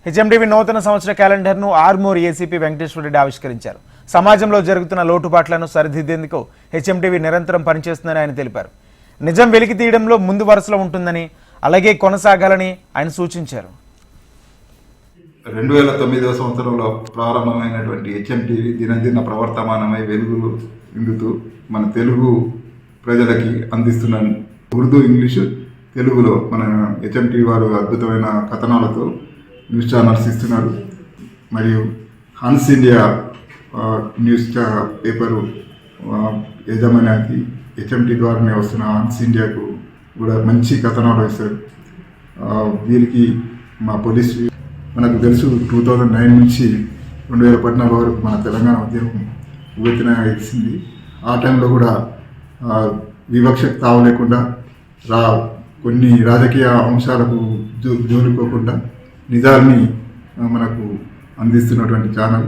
HMTV నూతన సంవత్సర క్యాలెండర్ను Armoor ACP Venkateswara Reddy ఆవిష్కరించారు. సమాజంలో జరుగుతున్న లోటుపాట్లను సరిదిద్దేందుకు హెచ్ఎంటీవీ నిరంతరం పనిచేస్తుందని ఆయన తెలిపారు. నిజం వెలికి తీయడంలో ముందు వరుసలో ఉంటుందని, అలాగే కొనసాగాలని ఆయన సూచించారు. 2009వ సంవత్సరంలో ప్రారంభమైనటువంటి హెచ్ఎంటీవీ దినదిన ప్రవర్తమానమై వెలుగులు నిండుతూ మన తెలుగు ప్రజలకి అందిస్తున్న ఉర్దూ, ఇంగ్లీషు, తెలుగులో మన హెచ్ఎంటీవీ వారు అద్భుతమైన కథనాలతో న్యూస్ ఛానల్స్ ఇస్తున్నారు. మరియు హన్స్ ఇండియా న్యూస్ పేపరు యజమానికి హెచ్ఎంటీ ద్వారానే వస్తున్న హన్స్ ఇండియాకు కూడా మంచి కథనాలు ఇస్తారు. వీరికి మా పోలీస్ మనకు తెలుసు 2009 నుంచి 2014 వరకు మన తెలంగాణ ఉద్యమం ఉవ్వెత్తున ఇచ్చింది. ఆ టైంలో కూడా వివక్షకు తావు లేకుండా కొన్ని రాజకీయ అంశాలకు జోలుకోకుండా నిజాన్ని మనకు అందిస్తున్నటువంటి ఛానల్